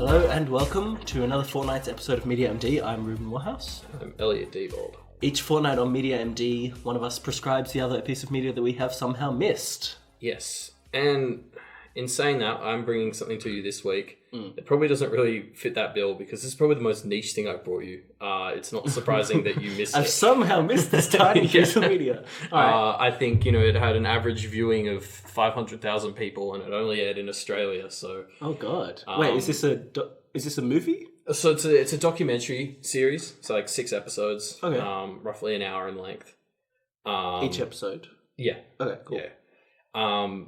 Hello and welcome to another fortnight's episode of Media MD. I'm Reuben Morehouse. I'm Elliot Diebold. Each fortnight on Media MD, one of us prescribes the other a piece of media that we have somehow missed. Yes, and in saying that, I'm bringing something to you this week. It probably doesn't really fit that bill because this is probably the most niche thing I've brought you. It's not surprising that you missed I've it. somehow missed this tiny piece of media. I think, it had an average viewing of 500,000 people and it only aired in Australia, so... Oh, God. Wait, is this a movie? So it's a documentary series. It's like 6 episodes, Okay. roughly an hour in length. Each episode? Yeah. Okay, cool. Yeah.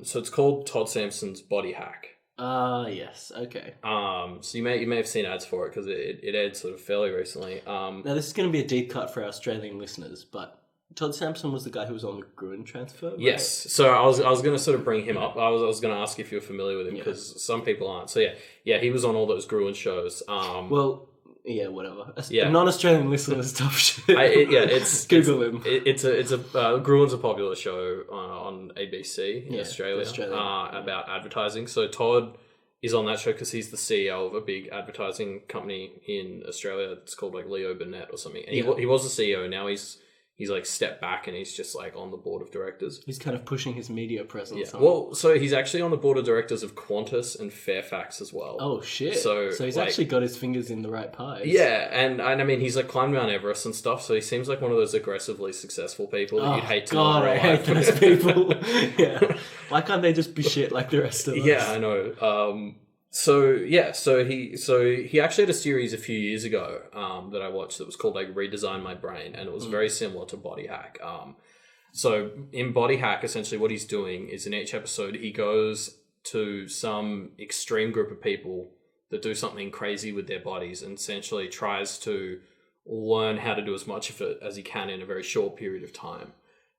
So it's called Todd Sampson's BodyHack. Yes, okay. So you may have seen ads for it because it aired sort of fairly recently. Now, this is going to be a deep cut for our Australian listeners, but Todd Sampson was the guy who was on the Gruen transfer, right? Yes. So I was going to sort of bring him up. I was going to ask if you're familiar with him because some people aren't. So yeah, he was on all those Gruen shows. Well, yeah, whatever. Yeah. Non-Australian listeners, tough shit. It's Google him. Gruen's a popular show on ABC in Australia about advertising. So Todd is on that show because he's the CEO of a big advertising company in Australia. It's called like Leo Burnett or something. And he was the CEO. Now he's like stepped back and he's just like on the board of directors. He's kind of pushing his media presence. Yeah. Well, so he's actually on the board of directors of Qantas and Fairfax as well. Oh shit! So he's actually got his fingers in the right pies. Yeah, and I mean he's like climbed Mount Everest and stuff. So he seems like one of those aggressively successful people that you'd hate to. God, I hate those people. Yeah, why can't they just be shit like the rest of us? Yeah, I know. So he actually had a series a few years ago that I watched that was called like Redesign My Brain, and it was very similar to BodyHack. So in BodyHack, essentially what he's doing is in each episode he goes to some extreme group of people that do something crazy with their bodies and essentially tries to learn how to do as much of it as he can in a very short period of time.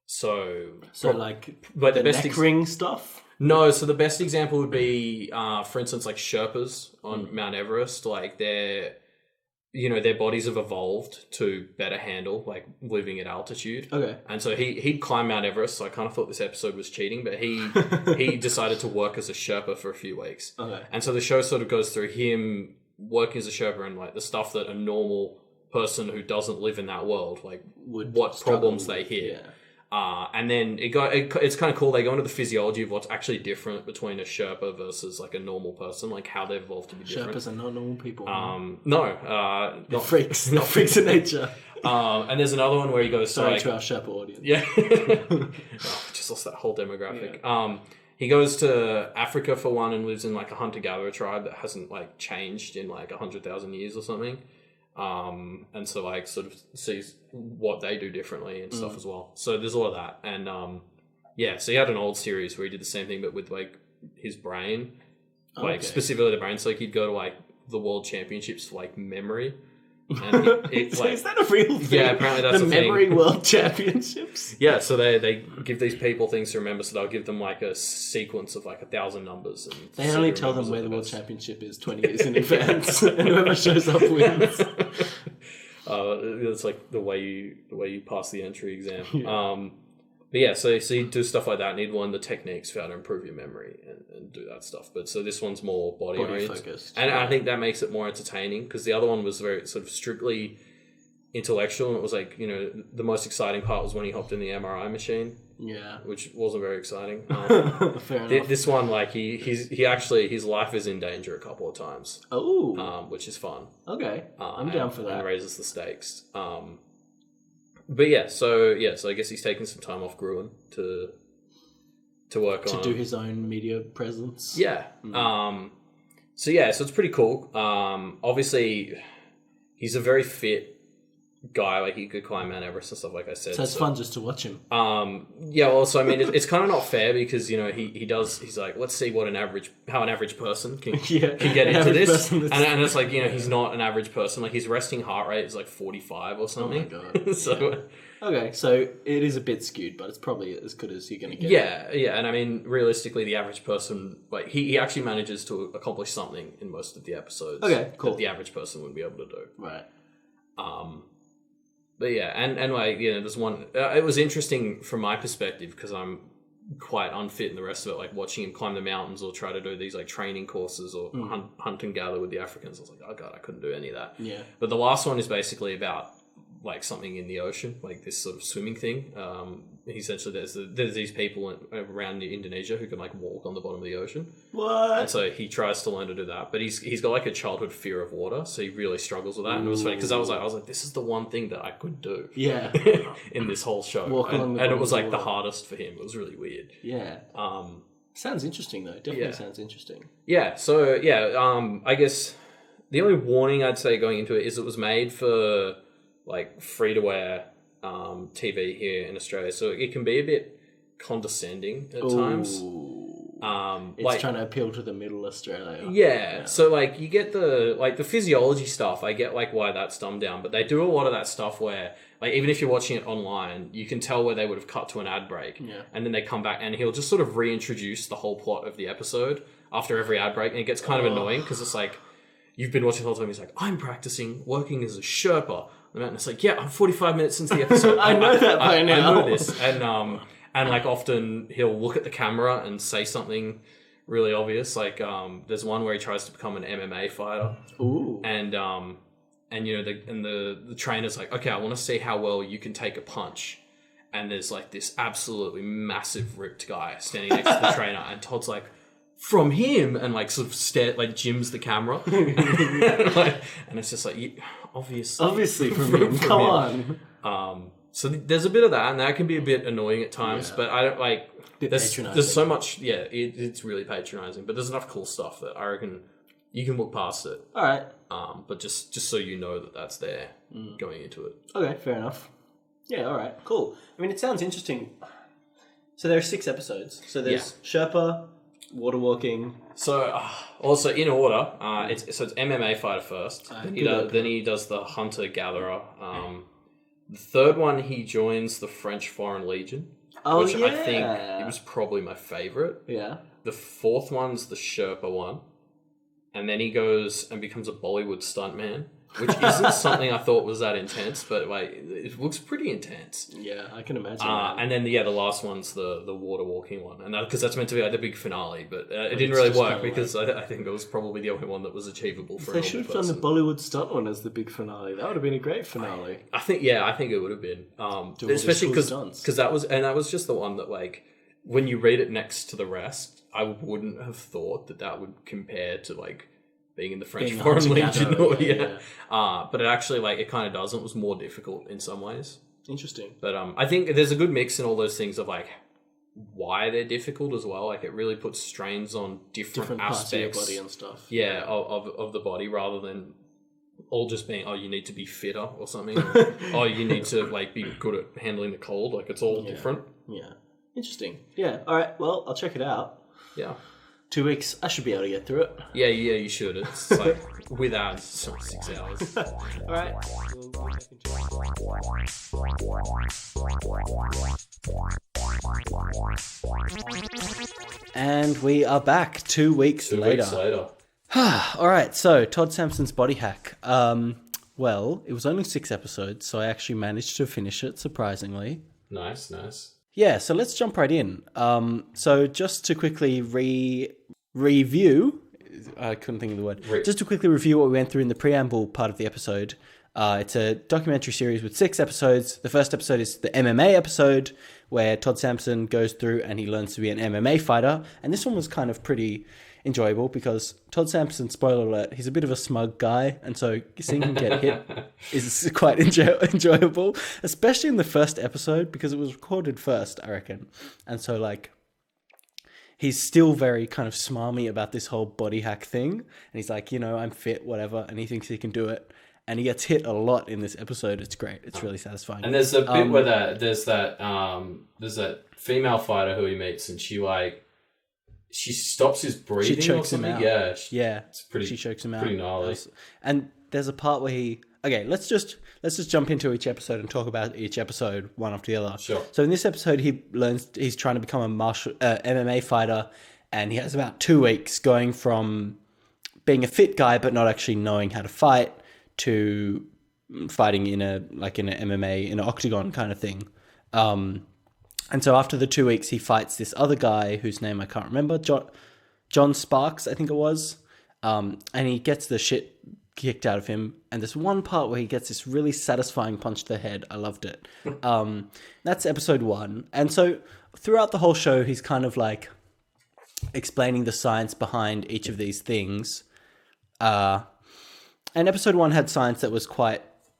So the neck ring stuff? No, so the best example would be, for instance, like Sherpas on Mount Everest. Like their bodies have evolved to better handle like living at altitude. Okay. And so he'd climb Mount Everest. So I kind of thought this episode was cheating, but he decided to work as a Sherpa for a few weeks. Okay. And so the show sort of goes through him working as a Sherpa and like the stuff that a normal person who doesn't live in that world like what problems they hit. Yeah. And then it's kind of cool. They go into the physiology of what's actually different between a Sherpa versus like a normal person, like how they've evolved to be different. Sherpas are not normal people. They're freaks. They're freaks in nature. And there's another one where he goes to our Sherpa audience. Yeah. Just lost that whole demographic. Yeah. He goes to Africa for one and lives in like a hunter-gatherer tribe that hasn't like changed in like 100,000 years or something. And so like sort of sees what they do differently and stuff as well. So there's a lot of that. And so he had an old series where he did the same thing but with like his brain. Like specifically the brain. So like he'd go to like the world championships for like memory. And so is that a real thing? Yeah, apparently that's the a thing. Memory World Championships? Yeah, so they give these people things to remember, so they'll give them like a sequence of like 1,000 numbers. And they only tell them where the World Championship is 20 years in advance, and whoever shows up wins. It's like the way you pass the entry exam. Yeah. But yeah, so you do stuff like that, and you'd learn the techniques for how to improve your memory and do that stuff. But so this one's more body focused, and I think that makes it more entertaining because the other one was very sort of strictly intellectual, and it was like the most exciting part was when he hopped in the MRI machine. Yeah, which wasn't very exciting. Fair enough. This one, like he actually his life is in danger a couple of times. Oh, which is fun. Okay, I'm down for that. And raises the stakes. But so I guess he's taking some time off Gruen to work on... To do his own media presence. Yeah. So it's pretty cool. Obviously, he's a very fit guy. Like, he could climb Mount Everest and stuff, like I said. So it's fun just to watch him. So I mean, it's kind of not fair because, he's like, let's see what how an average person can get into this. And it's like, he's not an average person. Like, his resting heart rate is like 45 or something. Oh my God. Okay, so it is a bit skewed, but it's probably as good as you're going to get. Yeah. And I mean, realistically, the average person, like, he actually manages to accomplish something in most of the episodes. Okay, cool. That the average person wouldn't be able to do. Right. But yeah, and like, there's one, it was interesting from my perspective because I'm quite unfit and the rest of it, like watching him climb the mountains or try to do these like training courses or hunt and gather with the Africans. I was like, oh God, I couldn't do any of that. Yeah. But the last one is basically about like something in the ocean, like this sort of swimming thing. Essentially, there's these people around Indonesia who can like walk on the bottom of the ocean. What? And so he tries to learn to do that, but he's got like a childhood fear of water, so he really struggles with that. And it was funny because I was like, this is the one thing that I could do. Yeah. In this whole show, Walk along the and it bottom was of like the the water. hardest for him. It was really weird. Yeah. Sounds interesting though. Definitely Yeah. sounds interesting. Yeah. So yeah, I guess the only warning I'd say going into it is it was made for like free to wear TV here in Australia, so it can be a bit condescending at times. It's like trying to appeal to the middle Australia. yeah, so like you get the physiology stuff. I get like why that's dumbed down, but they do a lot of that stuff where like even if you're watching it online, you can tell where they would have cut to an ad break, and then they come back and he'll just sort of reintroduce the whole plot of the episode after every ad break, and it gets kind of annoying because it's like you've been watching the whole time. He's like, I'm practicing working as a Sherpa. And it's like, yeah, I'm 45 minutes into the episode. I know that by now. I know this, and like often he'll look at the camera and say something really obvious. Like there's one where he tries to become an MMA fighter. Ooh. And you know the trainer's like, okay, I want to see how well you can take a punch. And there's like this absolutely massive ripped guy standing next to the trainer, and Todd's like, from him, and like sort of jims the camera. And it's just like, obviously from him. Come on. So there's a bit of that, and that can be a bit annoying at times. Yeah. But I don't like. There's patronizing. so much. Yeah, it's really patronizing. But there's enough cool stuff that I reckon you can look past it. All right. But just so you know that that's there going into it. Okay, fair enough. Yeah, all right, cool. I mean, it sounds interesting. So there are 6 episodes. So there's Sherpa, water walking. So also in order, it's MMA fighter first. Then he does the hunter gatherer. The third one he joins the French Foreign Legion, which I think it was probably my favorite. Yeah. The fourth one's the Sherpa one, and then he goes and becomes a Bollywood stuntman, which isn't something I thought was that intense, but like it looks pretty intense. Yeah, I can imagine. And then the last one's the water walking one, and because that's meant to be like the big finale, but it didn't really work because I think it was probably the only one that was achievable for. They should have done the Bollywood stunt one as the big finale. That would have been a great finale. I think it would have been, especially because that was just the one that like when you read it next to the rest, I wouldn't have thought that would compare to like being in the French Foreign Legion. But it actually like it kind of doesn't. It was more difficult in some ways. Interesting. But I think there's a good mix in all those things of like why they're difficult as well. Like it really puts strains on different parts aspects of your body and stuff. Yeah, of the body rather than all just being you need to be fitter or something. Or, you need to like be good at handling the cold. Like it's all different. Yeah. Interesting. Yeah. All right. Well, I'll check it out. Yeah. 2 weeks, I should be able to get through it. Yeah, you should. It's like with ads, it's like 6 hours. All right. We'll go back into it. And we are back 2 weeks later. 2 weeks later. All right. So Todd Sampson's BodyHack. Well, it was only 6 episodes, so I actually managed to finish it, surprisingly. Nice. Yeah, so let's jump right in. So just to quickly review, I couldn't think of the word. Just to quickly review what we went through in the preamble part of the episode. It's a documentary series with 6 episodes. The first episode is the MMA episode, where Todd Sampson goes through and he learns to be an MMA fighter. And this one was kind of pretty enjoyable because Todd Sampson, spoiler alert, he's a bit of a smug guy, and so seeing him get hit is quite enjoyable, especially in the first episode because it was recorded first, I reckon. And so like he's still very kind of smarmy about this whole body hack thing, and he's like, I'm fit, whatever, and he thinks he can do it. And he gets hit a lot in this episode. It's great. It's really satisfying. And there's a bit where there's that female fighter who he meets, and she stops his breathing. She chokes him out. Yeah. She chokes him out. Pretty gnarly. And there's a part where let's just jump into each episode and talk about each episode one after the other. Sure. So in this episode, he's trying to become a MMA fighter, and he has about 2 weeks going from being a fit guy but not actually knowing how to fight to fighting in an MMA, in an octagon kind of thing. And so after the 2 weeks, he fights this other guy whose name I can't remember, John Sparks, I think it was. And he gets the shit kicked out of him. And there's one part where he gets this really satisfying punch to the head. I loved it. That's episode 1. And so throughout the whole show, he's kind of like explaining the science behind each of these things. And episode 1 had science that was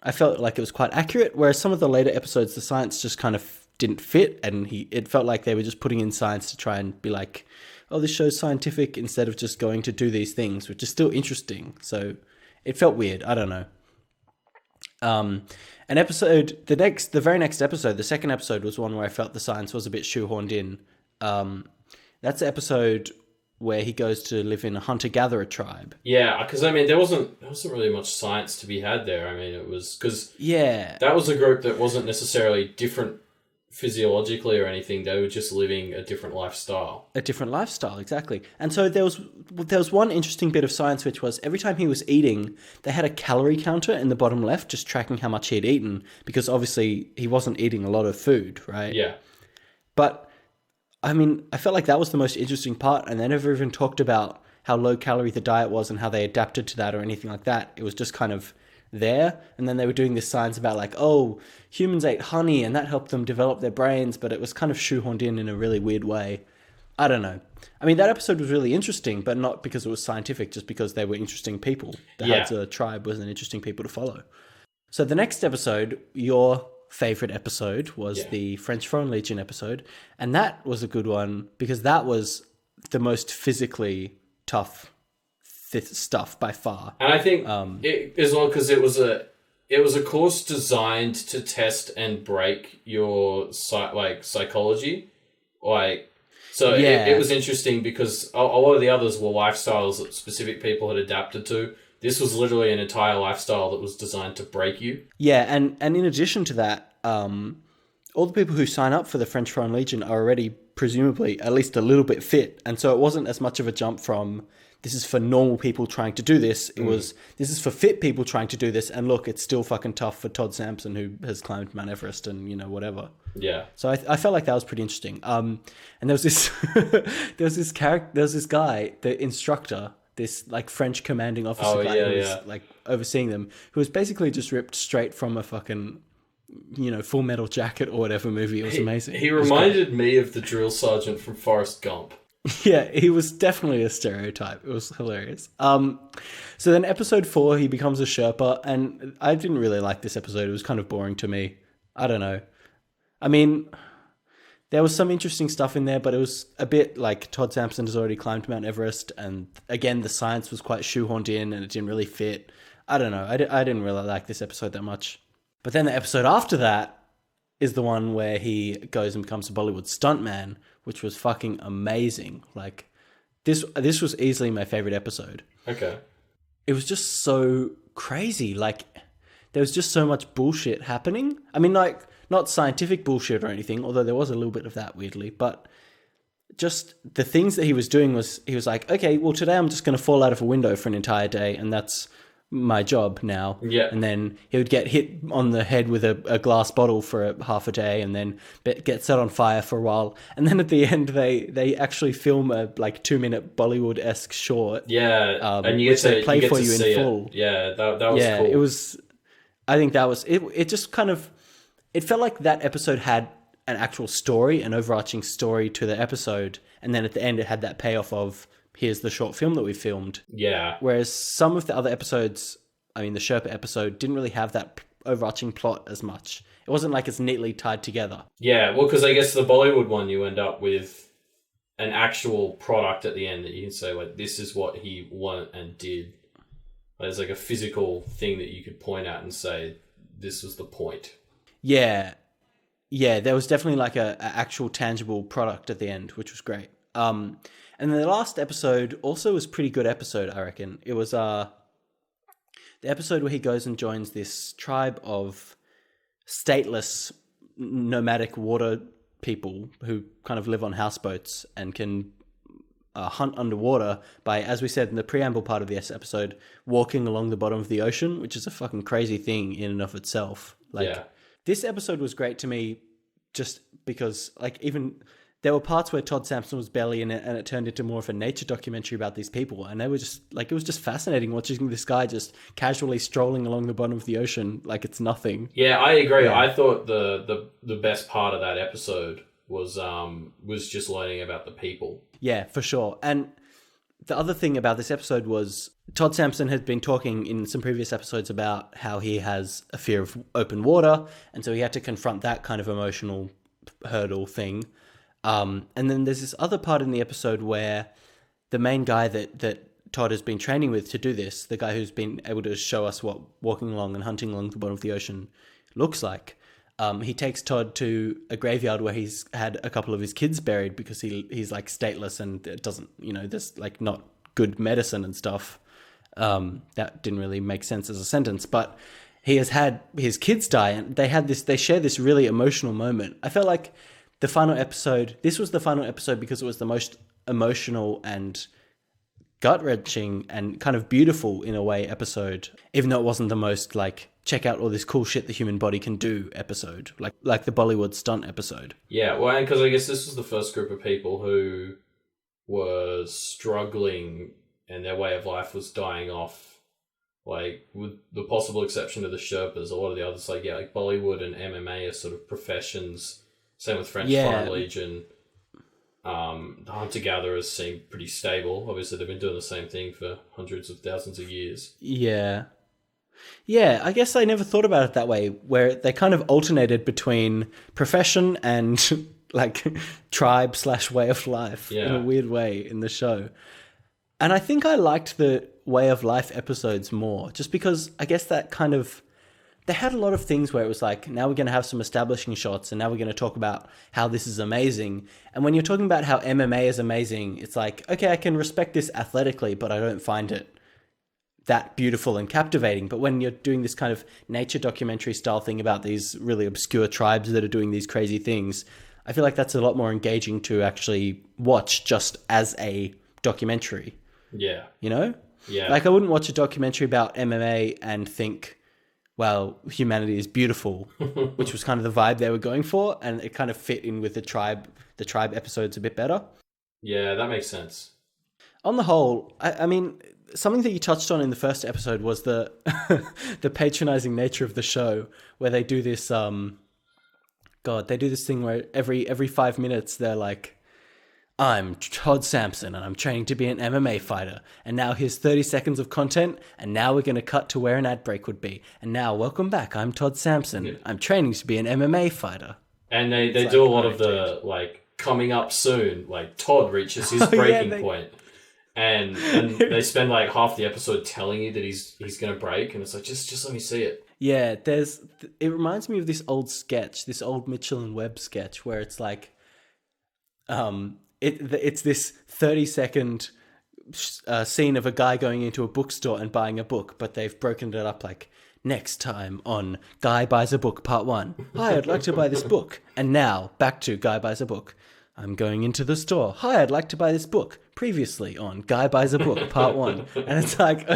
I felt like it was quite accurate, whereas some of the later episodes, the science just kind of didn't fit, and it felt like they were just putting in science to try and be like, oh, this show's scientific, instead of just going to do these things, which is still interesting. So it felt weird. I don't know. An episode, the very next episode, the second episode, was one where I felt the science was a bit shoehorned in. That's the episode where he goes to live in a hunter-gatherer tribe. Yeah, because I mean, there wasn't really much science to be had there. I mean, it was because that was a group that wasn't necessarily different physiologically or anything. They were just living a different lifestyle. A different lifestyle, exactly. And so there was one interesting bit of science, which was every time he was eating, they had a calorie counter in the bottom left, just tracking how much he'd eaten, because obviously he wasn't eating a lot of food, right? Yeah. But I mean, I felt like that was the most interesting part, and they never even talked about how low calorie the diet was and how they adapted to that or anything like that. It was just kind of there, and then they were doing this science about like, oh, humans ate honey and that helped them develop their brains, but it was kind of shoehorned in a really weird way. I don't know. I mean, that episode was really interesting, but not because it was scientific, just because they were interesting people. The Hadza tribe was an interesting people to follow. So the next episode, your favorite episode, was the French Foreign Legion episode, and that was a good one because that was the most physically tough stuff by far. And I think as well, because it was a course designed to test and break your psychology, it was interesting because a lot of the others were lifestyles that specific people had adapted to. This was literally an entire lifestyle that was designed to break you. Yeah, and in addition to that, all the people who sign up for the French Foreign Legion are already presumably at least a little bit fit, and so it wasn't as much of a jump from this is for normal people trying to do this. It was, this is for fit people trying to do this. And look, it's still fucking tough for Todd Sampson, who has climbed Mount Everest and, you know, whatever. Yeah. So I felt like that was pretty interesting. And there was this, there was this guy, the instructor, this like French commanding officer guy who was like overseeing them, who was basically just ripped straight from a fucking, you know, Full Metal Jacket or whatever movie. It was amazing. He reminded me of the drill sergeant from Forrest Gump. Yeah, he was definitely a stereotype. It was hilarious. So then episode 4, he becomes a Sherpa, and I didn't really like this episode. It was kind of boring to me. I don't know. I mean, there was some interesting stuff in there, but it was a bit like Todd Sampson has already climbed Mount Everest, and again, the science was quite shoehorned in, and it didn't really fit. I don't know. I didn't really like this episode that much. But then the episode after that is the one where he goes and becomes a Bollywood stuntman, which was fucking amazing. Like, this was easily my favorite episode. Okay. It was just so crazy. Like, there was just so much bullshit happening. I mean, like, not scientific bullshit or anything, although there was a little bit of that weirdly, but just the things that he was doing was, he was like, okay, well, today I'm just going to fall out of a window for an entire day, and that's my job now. Yeah. And then he would get hit on the head with a glass bottle for half a day, and then get set on fire for a while. And then at the end, they actually film a like 2-minute Bollywood-esque short. Yeah. And you get to play you get for to you see in full. It. Yeah. That was cool. It was, I think that was, it just kind of, it felt like that episode had an actual story, an overarching story to the episode. And then at the end, it had that payoff of, here's the short film that we filmed. Yeah. Whereas some of the other episodes, I mean, the Sherpa episode didn't really have that overarching plot as much. It wasn't like it's neatly tied together. Yeah, well, because I guess the Bollywood one, you end up with an actual product at the end that you can say, like, this is what he went and did. There's like a physical thing that you could point at and say, this was the point. Yeah. Yeah, there was definitely like a actual tangible product at the end, which was great. And the last episode also was a pretty good episode, I reckon. It was the episode where he goes and joins this tribe of stateless nomadic water people who kind of live on houseboats and can hunt underwater by, as we said in the preamble part of this episode, walking along the bottom of the ocean, which is a fucking crazy thing in and of itself. Like, This episode was great to me just because like even there were parts where Todd Sampson was barely in it and it turned into more of a nature documentary about these people. And they were just like, it was just fascinating watching this guy just casually strolling along the bottom of the ocean like it's nothing. Yeah, I agree. Yeah. I thought the best part of that episode was just learning about the people. Yeah, for sure. And the other thing about this episode was Todd Sampson had been talking in some previous episodes about how he has a fear of open water. And so he had to confront that kind of emotional hurdle thing. And then there's this other part in the episode where the main guy that Todd has been training with to do this, the guy who's been able to show us what walking along and hunting along the bottom of the ocean looks like, he takes Todd to a graveyard where he's had a couple of his kids buried because he's like stateless and it doesn't, there's like not good medicine and stuff. That didn't really make sense as a sentence, but he has had his kids die and they share this really emotional moment. I felt like this was the final episode because it was the most emotional and gut-wrenching and kind of beautiful in a way episode, even though it wasn't the most like check out all this cool shit the human body can do episode, like the Bollywood stunt episode. Yeah, well, because I guess this was the first group of people who were struggling and their way of life was dying off, like with the possible exception of the Sherpas. A lot of the others, like Bollywood and MMA are sort of professions. Same with French Foreign Legion. The hunter-gatherers seem pretty stable. Obviously, they've been doing the same thing for hundreds of thousands of years. Yeah. Yeah, I guess I never thought about it that way, where they kind of alternated between profession and like tribe/way of life in a weird way in the show. And I think I liked the way of life episodes more, just because I guess that kind of... They had a lot of things where it was like, now we're going to have some establishing shots and now we're going to talk about how this is amazing. And when you're talking about how MMA is amazing, it's like, okay, I can respect this athletically, but I don't find it that beautiful and captivating. But when you're doing this kind of nature documentary style thing about these really obscure tribes that are doing these crazy things, I feel like that's a lot more engaging to actually watch just as a documentary. Yeah. Yeah. Like I wouldn't watch a documentary about MMA and think, well, humanity is beautiful, which was kind of the vibe they were going for, and it kind of fit in with the tribe episodes a bit better. Yeah, that makes sense. On the whole, I mean, something that you touched on in the first episode was the the patronizing nature of the show, where they do this they do this thing where every 5 minutes they're like, I'm Todd Sampson and I'm training to be an MMA fighter. And now here's 30 seconds of content. And now we're going to cut to where an ad break would be. And now, welcome back. I'm Todd Sampson. Yeah. I'm training to be an MMA fighter. And they do a lot of the, like, coming up soon. Like, Todd reaches his breaking point. And they spend, like, half the episode telling you that he's going to break. And it's like, just let me see it. Yeah, it reminds me of this old sketch, this old Mitchell and Webb sketch, where it's like, it's this 30-second scene of a guy going into a bookstore and buying a book, but they've broken it up like, next time on Guy Buys a Book Part 1. Hi, I'd like to buy this book. And now, back to Guy Buys a Book. I'm going into the store. Hi, I'd like to buy this book. Previously on Guy Buys a Book Part 1. And it's like,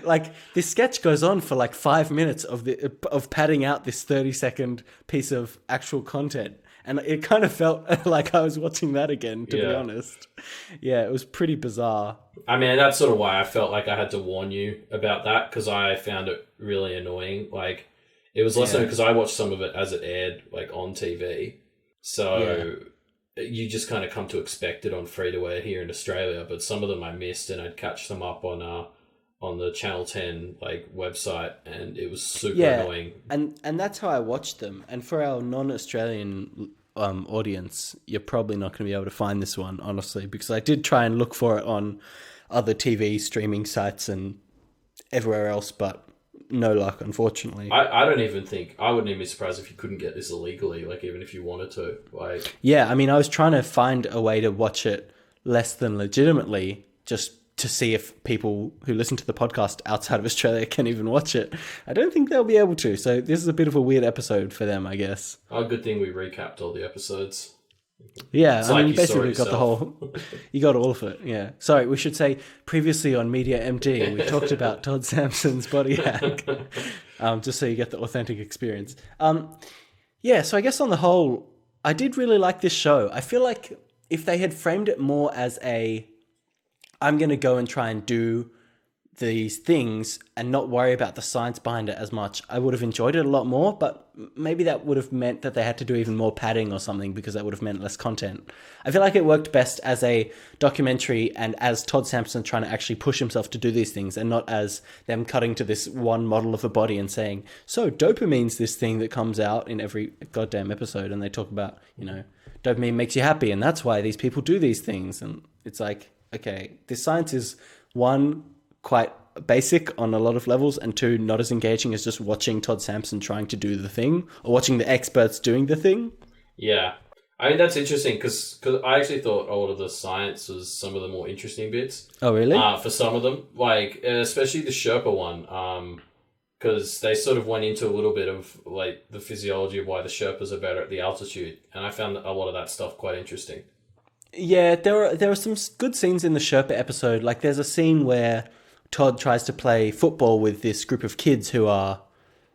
like this sketch goes on for like 5 minutes of padding out this 30-second piece of actual content. And it kind of felt like I was watching that again, to be honest. Yeah, it was pretty bizarre. I mean, that's sort of why I felt like I had to warn you about that, because I found it really annoying. Like, it was less because I watched some of it as it aired, like, on TV. So you just kind of come to expect it on free-to-air here in Australia. But some of them I missed, and I'd catch them up on the Channel 10 like website, and it was super annoying. And that's how I watched them. And for our non-Australian audience, you're probably not going to be able to find this one, honestly, because I did try and look for it on other TV streaming sites and everywhere else, but no luck, unfortunately. I don't even think, I wouldn't even be surprised if you couldn't get this illegally, like even if you wanted to. Like, yeah, I mean, I was trying to find a way to watch it less than legitimately, just to see if people who listen to the podcast outside of Australia can even watch it. I don't think they'll be able to, so this is a bit of a weird episode for them, I guess. Oh, good thing we recapped all the episodes. Yeah, I mean, you basically got the whole... You got all of it, yeah. Sorry, we should say, previously on Media MD, we talked about Todd Sampson's BodyHack, just so you get the authentic experience. Yeah, so I guess on the whole, I did really like this show. I feel like if they had framed it more as I'm going to go and try and do these things and not worry about the science behind it as much, I would have enjoyed it a lot more, but maybe that would have meant that they had to do even more padding or something, because that would have meant less content. I feel like it worked best as a documentary and as Todd Sampson trying to actually push himself to do these things, and not as them cutting to this one model of a body and saying, so dopamine's this thing that comes out in every goddamn episode, and they talk about, dopamine makes you happy and that's why these people do these things. And it's like, okay, this science is, one, quite basic on a lot of levels, and two, not as engaging as just watching Todd Sampson trying to do the thing or watching the experts doing the thing. Yeah. I mean, that's interesting because I actually thought a lot of the science was some of the more interesting bits. Oh, really? For some of them, like especially the Sherpa one, because they sort of went into a little bit of like the physiology of why the Sherpas are better at the altitude, and I found a lot of that stuff quite interesting. Yeah, there are some good scenes in the Sherpa episode. Like there's a scene where Todd tries to play football with this group of kids who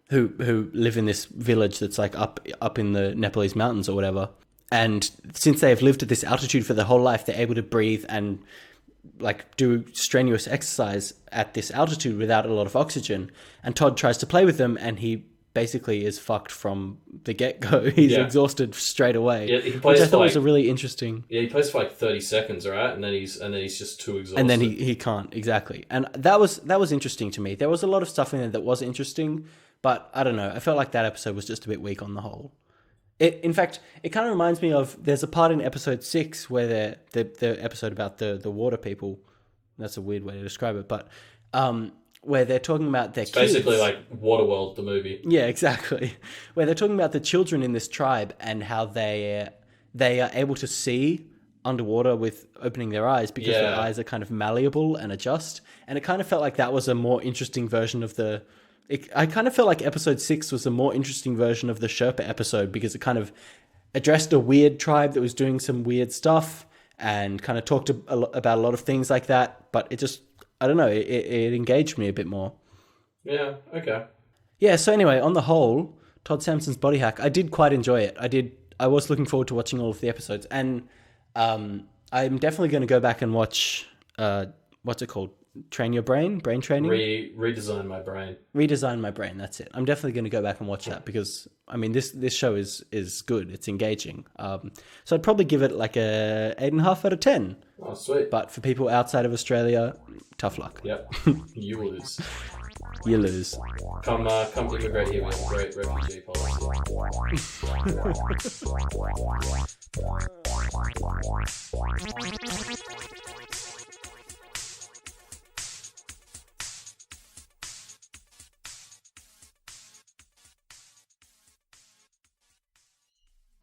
live in this village that's like up in the Nepalese mountains or whatever. And since they have lived at this altitude for their whole life, they're able to breathe and like do strenuous exercise at this altitude without a lot of oxygen. And Todd tries to play with them, and he basically is fucked from the get-go. He's exhausted straight away. Yeah, he plays, which I thought was a really interesting. Yeah, he plays for like 30 seconds, right? And then he's just too exhausted. And then he can't, exactly. And that was interesting to me. There was a lot of stuff in there that was interesting, but I don't know. I felt like that episode was just a bit weak on the whole. In fact, it kind of reminds me of, there's a part in episode 6 where the episode about the water people. That's a weird way to describe it, but where they're talking about their kids. Basically like Waterworld, the movie. Yeah, exactly. Where they're talking about the children in this tribe and how they are able to see underwater with opening their eyes because their eyes are kind of malleable and adjust. And it kind of felt like that was a more interesting version of I kind of felt like episode 6 was a more interesting version of the Sherpa episode, because it kind of addressed a weird tribe that was doing some weird stuff and kind of talked about a lot of things like that. But it just, I don't know, it engaged me a bit more. Yeah, okay. Yeah, so anyway, on the whole, Todd Sampson's BodyHack, I did quite enjoy it. I was looking forward to watching all of the episodes. And I'm definitely going to go back and watch, what's it called? Train Your Brain training. Redesign My Brain. Redesign My Brain. That's it. I'm definitely going to go back and watch that, because I mean this show is good. It's engaging. So I'd probably give it like a 8.5 out of 10. Oh, sweet. But for people outside of Australia, tough luck. Yep. You lose. You lose. Come immigrate here. We have a great refugee policy.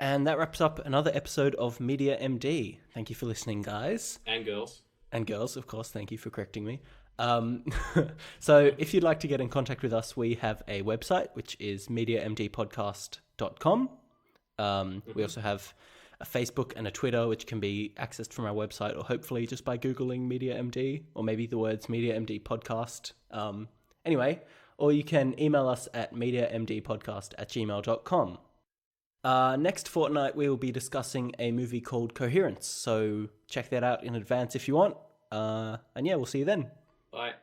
And that wraps up another episode of Media MD. Thank you for listening, guys. And girls. And girls, of course. Thank you for correcting me. So if you'd like to get in contact with us, we have a website, which is mediamdpodcast.com. We also have a Facebook and a Twitter, which can be accessed from our website, or hopefully just by Googling Media MD, or maybe the words Media MD Podcast. Anyway, or you can email us at mediamdpodcast@gmail.com. Next fortnight, we will be discussing a movie called Coherence, so check that out in advance if you want. And yeah, we'll see you then. Bye.